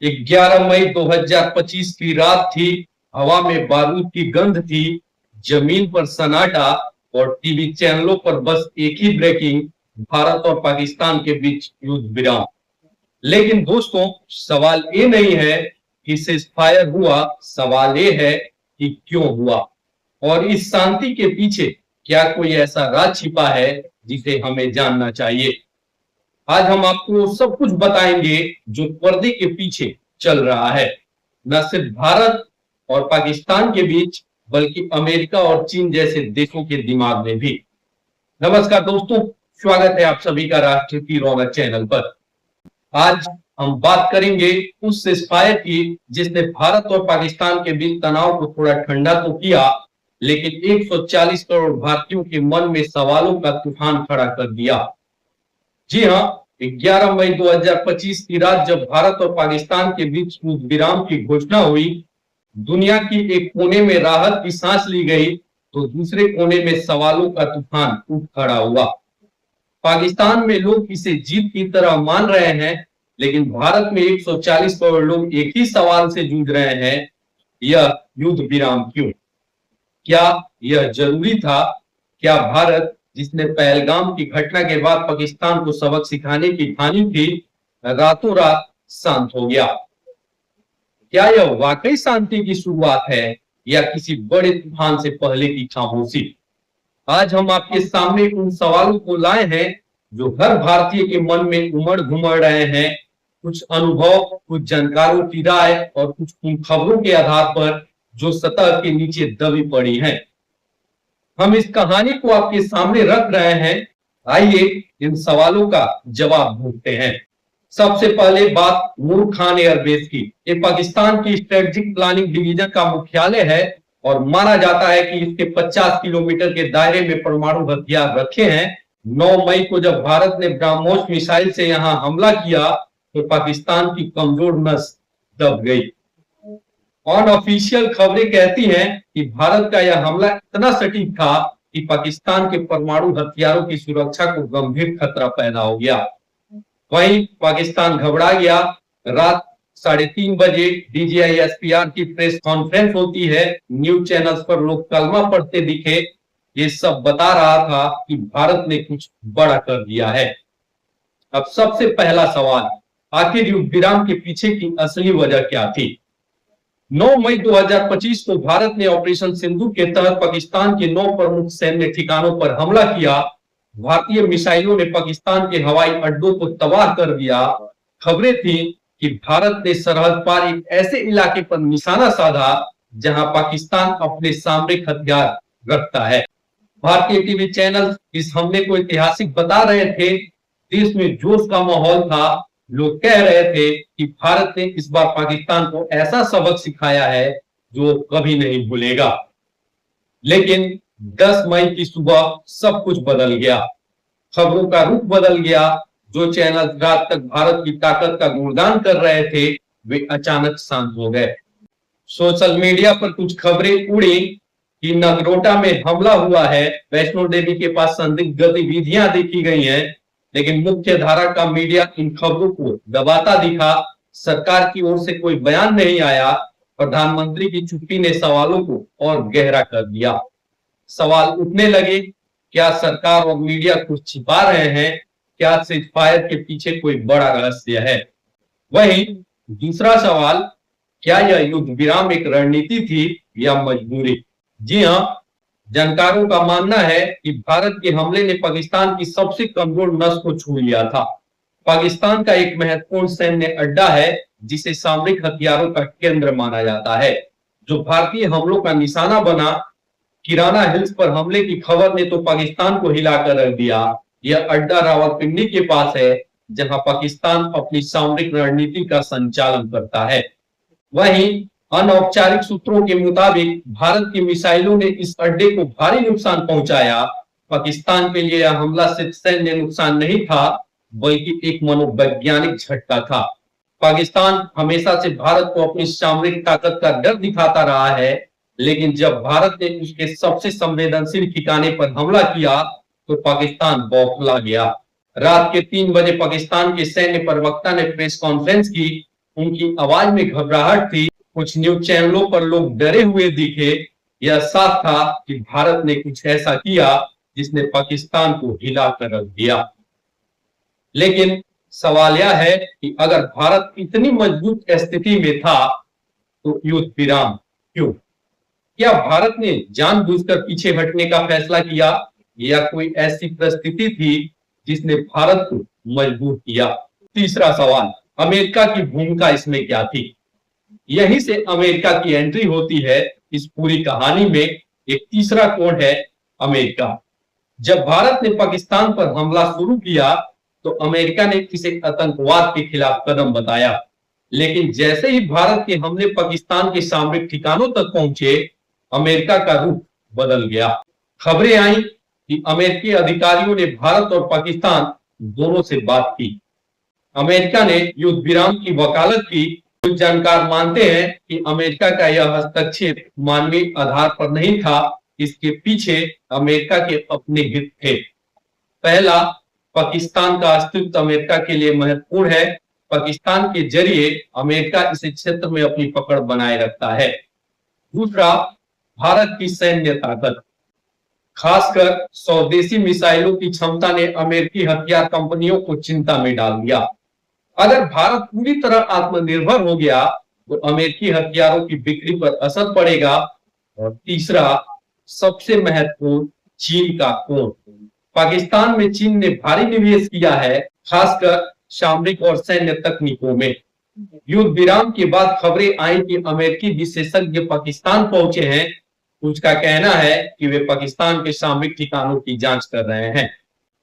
11 मई 2025 की रात थी। हवा में बारूद की गंध थी, जमीन पर सन्नाटा और टीवी चैनलों पर बस एक ही ब्रेकिंग, भारत और पाकिस्तान के बीच युद्ध विराम। लेकिन दोस्तों, सवाल ये नहीं है कि सीज़फायर हुआ, सवाल ये है कि क्यों हुआ और इस शांति के पीछे क्या कोई ऐसा राज छिपा है जिसे हमें जानना चाहिए। आज हम आपको सब कुछ बताएंगे जो पर्दे के पीछे चल रहा है, न सिर्फ भारत और पाकिस्तान के बीच बल्कि अमेरिका और चीन जैसे देशों के दिमाग में भी। नमस्कार दोस्तों, स्वागत है आप सभी का राष्ट्र की रौनक चैनल पर। आज हम बात करेंगे उस सीज़फायर की जिसने भारत और पाकिस्तान के बीच तनाव को थोड़ा ठंडा तो किया, लेकिन 140 करोड़ भारतीयों के मन में सवालों का तूफान खड़ा कर दिया। जी हां, 11 मई 2025 की रात जब भारत और पाकिस्तान के बीच युद्ध विराम की घोषणा हुई, दुनिया की एक कोने में राहत की सांस ली गई तो दूसरे कोने में सवालों का तूफान उठ खड़ा हुआ। पाकिस्तान में लोग इसे जीत की तरह मान रहे हैं, लेकिन भारत में 140 करोड़ लोग एक ही सवाल से जूझ रहे हैं, यह युद्ध विराम क्यों? क्या यह जरूरी था? क्या भारत, जिसने पहलगाम की घटना के बाद पाकिस्तान को सबक सिखाने की ठानी थी, रातों रात शांत हो गया? क्या यह वाकई शांति की शुरुआत है या किसी बड़े तूफान से पहले की खामोशी? आज हम आपके सामने उन सवालों को लाए हैं जो हर भारतीय के मन में उमड़ घुमड़ रहे हैं। कुछ अनुभव, कुछ जानकारों की राय और कुछ उन खबरों के आधार पर जो सतह के नीचे दबी पड़ी हैं। हम इस कहानी को आपके सामने रख रहे हैं। आइए इन सवालों का जवाब ढूंढते हैं। सबसे पहले बात नूर खान एयरबेस की। ये पाकिस्तान की स्ट्रेटेजिक प्लानिंग डिवीजन का मुख्यालय है और माना जाता है कि इसके 50 किलोमीटर के दायरे में परमाणु हथियार रखे हैं। 9 मई को जब भारत ने ब्रह्मोस मिसाइल से यहां हमला किया तो पाकिस्तान की कमजोर नस दब गई। अनऑफिशियल खबरें कहती हैं कि भारत का यह हमला इतना सटीक था कि पाकिस्तान के परमाणु हथियारों की सुरक्षा को गंभीर खतरा पैदा हो गया। वहीं पाकिस्तान घबरा गया। रात 3:30 बजे DGISPR की प्रेस कॉन्फ्रेंस होती है। न्यूज चैनल्स पर लोग कलमा पढ़ते दिखे। ये सब बता रहा था कि भारत ने कुछ बड़ा कर दिया है। अब सबसे पहला सवाल, आखिर युद्ध विराम के पीछे की असली वजह क्या थी? 9 मई 2025 को भारत ने ऑपरेशन सिंधु के तहत पाकिस्तान के 9 प्रमुख सैन्य ठिकानों पर हमला किया। भारतीय मिसाइलों ने पाकिस्तान के हवाई अड्डों को तबाह कर दिया। खबरें थी कि भारत ने सरहद पार एक ऐसे इलाके पर निशाना साधा जहां पाकिस्तान अपने सामरिक हथियार रखता है। भारतीय टीवी चैनल इस हमले को ऐतिहासिक बता रहे थे। देश में जोश का माहौल था। लोग कह रहे थे कि भारत ने इस बार पाकिस्तान को ऐसा सबक सिखाया है जो कभी नहीं भूलेगा। लेकिन 10 मई की सुबह सब कुछ बदल गया। खबरों का रुख बदल गया। जो चैनल रात तक भारत की ताकत का गुणगान कर रहे थे, वे अचानक शांत हो गए। सोशल मीडिया पर कुछ खबरें उड़ी कि नगरोटा में हमला हुआ है, वैष्णो देवी के पास संदिग्ध गतिविधियां देखी गई हैं, लेकिन मुख्य धारा का मीडिया इन खबरों को दबाता दिखा। सरकार की ओर से कोई बयान नहीं आया। प्रधानमंत्री की चुप्पी ने सवालों को और गहरा कर दिया। सवाल उठने लगे, क्या सरकार और मीडिया कुछ छिपा रहे हैं? क्या सीज़फायर के पीछे कोई बड़ा रहस्य है? वहीं दूसरा सवाल, क्या यह युद्ध विराम एक रणनीति थी या मजबूरी? जी हां, जानकारों का मानना है कि भारत के हमले ने पाकिस्तान की सबसे कमजोर नस को छू लिया था। पाकिस्तान का एक महत्वपूर्ण सैन्य अड्डा है जिसे सामरिक हथियारों का केंद्र माना जाता है, जो भारतीय हमलों का निशाना बना। किराना हिल्स पर हमले की खबर ने तो पाकिस्तान को हिलाकर रख दिया। यह अड्डा रावलपिंडी के पास है, जहां पाकिस्तान अपनी सामरिक रणनीति का संचालन करता है। वहीं अनौपचारिक सूत्रों के मुताबिक भारत की मिसाइलों ने इस अड्डे को भारी नुकसान पहुंचाया। पाकिस्तान के लिए यह हमला सिर्फ सैन्य नुकसान नहीं था, बल्कि एक मनोवैज्ञानिक झटका था। पाकिस्तान हमेशा से भारत को अपनी सामरिक ताकत का डर दिखाता रहा है, लेकिन जब भारत ने उसके सबसे संवेदनशील ठिकाने पर हमला किया तो पाकिस्तान बौखला गया। रात के 3 बजे पाकिस्तान के सैन्य प्रवक्ता ने प्रेस कॉन्फ्रेंस की। उनकी आवाज में घबराहट थी, कुछ न्यूज चैनलों पर लोग डरे हुए दिखे। यह साफ था कि भारत ने कुछ ऐसा किया जिसने पाकिस्तान को हिला कर रख दिया। लेकिन सवाल यह है कि अगर भारत इतनी मजबूत स्थिति में था तो युद्ध विराम क्यों? क्या भारत ने जानबूझकर पीछे हटने का फैसला किया या कोई ऐसी परिस्थिति थी जिसने भारत को मजबूर किया? तीसरा सवाल, अमेरिका की भूमिका इसमें क्या थी? यहीं से अमेरिका की एंट्री होती है इस पूरी कहानी में। एक तीसरा कोण है अमेरिका। जब भारत ने पाकिस्तान पर हमला शुरू किया तो अमेरिका ने इसे आतंकवाद के खिलाफ कदम बताया, लेकिन जैसे ही भारत के हमले पाकिस्तान के सामरिक ठिकानों तक पहुंचे, अमेरिका का रुख बदल गया। खबरें आई कि अमेरिकी अधिकारियों ने भारत और पाकिस्तान दोनों से बात की। अमेरिका ने युद्ध विराम की वकालत की। कुछ जानकार मानते हैं कि अमेरिका का यह हस्तक्षेप मानवीय आधार पर नहीं था, इसके पीछे अमेरिका के अपने हित थे। पहला, पाकिस्तान का अस्तित्व अमेरिका के लिए महत्वपूर्ण है। पाकिस्तान के जरिए अमेरिका इस क्षेत्र में अपनी पकड़ बनाए रखता है। दूसरा, भारत की सैन्य ताकत, खासकर स्वदेशी मिसाइलों की क्षमता ने अमेरिकी हथियार कंपनियों को चिंता में डाल दिया। अगर भारत पूरी तरह आत्मनिर्भर हो गया तो अमेरिकी हथियारों की बिक्री पर असर पड़ेगा। और तीसरा, सबसे महत्वपूर्ण, चीन का कोण। पाकिस्तान में चीन ने भारी निवेश किया है, खासकर सामरिक और सैन्य तकनीकों में। युद्ध विराम के बाद खबरें आई कि अमेरिकी विशेषज्ञ पाकिस्तान पहुंचे हैं। उसका कहना है कि वे पाकिस्तान के सामरिक ठिकानों की जांच कर रहे हैं।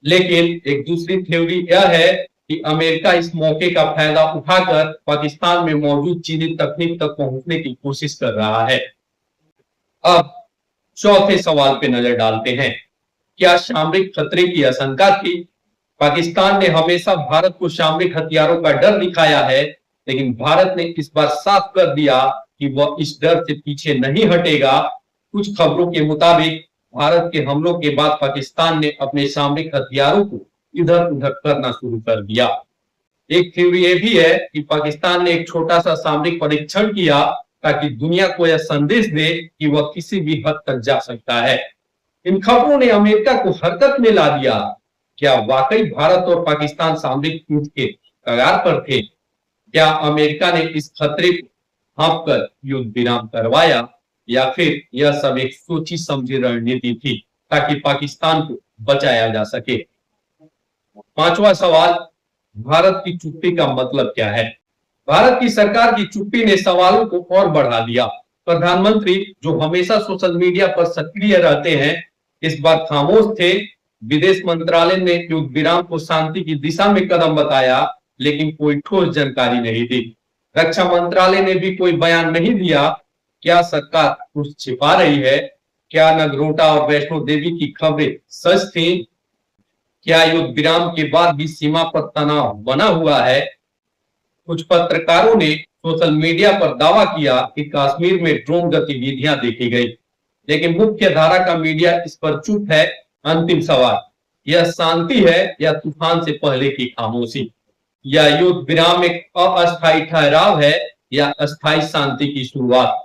लेकिन एक दूसरी थ्योरी यह है कि अमेरिका इस मौके का फायदा उठाकर पाकिस्तान में मौजूद चीनी तकनीक तक पहुंचने की कोशिश कर रहा है। अब चौथे सवाल पे नजर डालते हैं। क्या सामरिक खतरे की आशंका थी? पाकिस्तान ने हमेशा भारत को सामरिक हथियारों का डर दिखाया है, लेकिन भारत ने इस बार साफ कर दिया कि वह इस डर से पीछे नहीं हटेगा। कुछ खबरों के मुताबिक भारत के हमलों के बाद पाकिस्तान ने अपने सामरिक हथियारों को इधर उधर करना शुरू कर दिया। एक थ्योरी यह भी है कि पाकिस्तान ने एक छोटा सा सामरिक परीक्षण किया ताकि दुनिया को यह संदेश दे कि वह किसी भी हद तक जा सकता है। इन खबरों ने अमेरिका को हरकत में ला दिया। क्या वाकई भारत और पाकिस्तान सामरिक युद्ध के कगार पर थे? क्या अमेरिका ने इस खतरे को भांपकर युद्ध विराम करवाया, या फिर यह सब एक सोची समझी रणनीति थी ताकि पाकिस्तान को बचाया जा सके? पांचवा सवाल, भारत की चुप्पी का मतलब क्या है? भारत की सरकार की चुप्पी ने सवालों को और बढ़ा दिया। प्रधानमंत्री, जो हमेशा सोशल मीडिया पर सक्रिय रहते हैं, इस बार खामोश थे। विदेश मंत्रालय ने युद्ध विराम को शांति की दिशा में कदम बताया, लेकिन कोई ठोस जानकारी नहीं दी। रक्षा मंत्रालय ने भी कोई बयान नहीं दिया। क्या सरकार कुछ छिपा रही है? क्या नगरोटा और वैष्णो देवी की खबरें सच थी? क्या युद्ध विराम के बाद भी सीमा पर तनाव बना हुआ है? कुछ पत्रकारों ने सोशल मीडिया पर दावा किया कि कश्मीर में ड्रोन गतिविधियां देखी गई, लेकिन मुख्य धारा का मीडिया इस पर चुप है। अंतिम सवाल, यह शांति है या तूफान से पहले की खामोशी? या युद्ध विराम एक अस्थायी ठहराव है या अस्थायी शांति की शुरुआत?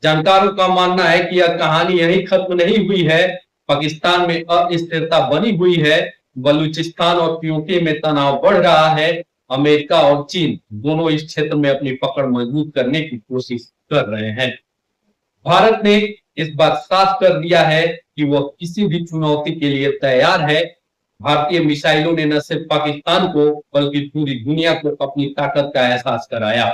जानकारों का मानना है कि यह कहानी यही खत्म नहीं हुई है। पाकिस्तान में अस्थिरता बनी हुई है, बलूचिस्तान और पीओके में तनाव बढ़ रहा है। अमेरिका और चीन दोनों इस क्षेत्र में अपनी पकड़ मजबूत करने की कोशिश कर रहे हैं। भारत ने इस बात साफ कर दिया है कि वह किसी भी चुनौती के लिए तैयार है। भारतीय मिसाइलों ने न सिर्फ पाकिस्तान को बल्कि पूरी दुनिया को अपनी ताकत का एहसास कराया।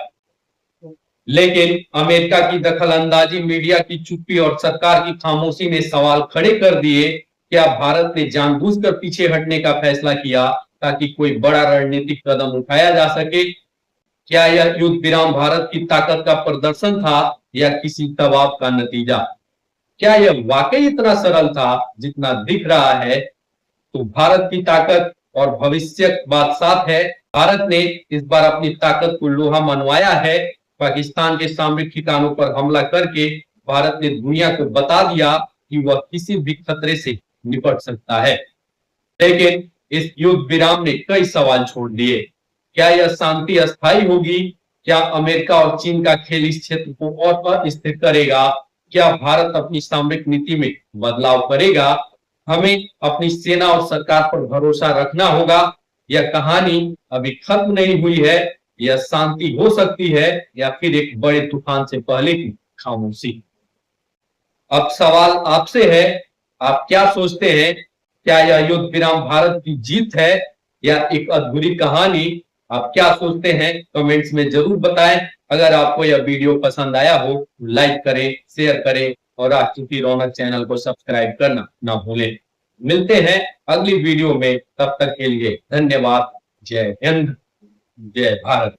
लेकिन अमेरिका की दखलंदाजी, मीडिया की चुप्पी और सरकार की खामोशी ने सवाल खड़े कर दिए। क्या भारत ने जानबूझकर पीछे हटने का फैसला किया ताकि कोई बड़ा रणनीतिक कदम उठाया जा सके? क्या यह युद्ध विराम भारत की ताकत का प्रदर्शन था या किसी दबाव का नतीजा? क्या यह वाकई इतना सरल था जितना दिख रहा है? तो भारत की ताकत और भविष्य बात साफ है। भारत ने इस बार अपनी ताकत को लोहा मनवाया है। पाकिस्तान के सामरिक ठिकानों पर हमला करके भारत ने दुनिया को बता दिया कि वह किसी भी खतरे से निपट सकता है। लेकिन इस युद्ध विराम ने कई सवाल छोड़ दिए। क्या यह शांति अस्थायी होगी? क्या अमेरिका और चीन का खेल इस क्षेत्र को और अस्थिर करेगा? क्या भारत अपनी सामरिक नीति में बदलाव करेगा? हमें अपनी सेना और सरकार पर भरोसा रखना होगा। यह कहानी अभी खत्म नहीं हुई है। यह शांति हो सकती है या फिर एक बड़े तूफान से पहले की खामोशी। अब सवाल आपसे है, आप क्या सोचते हैं? क्या यह युद्ध विराम भारत की जीत है या एक अधूरी कहानी? आप क्या सोचते हैं? कमेंट्स में जरूर बताएं। अगर आपको यह वीडियो पसंद आया हो तो लाइक करें, शेयर करें और राष्ट्र की रौनक चैनल को सब्सक्राइब करना ना भूलें। मिलते हैं अगली वीडियो में, तब तक के लिए धन्यवाद। जय हिंद, जय भारत।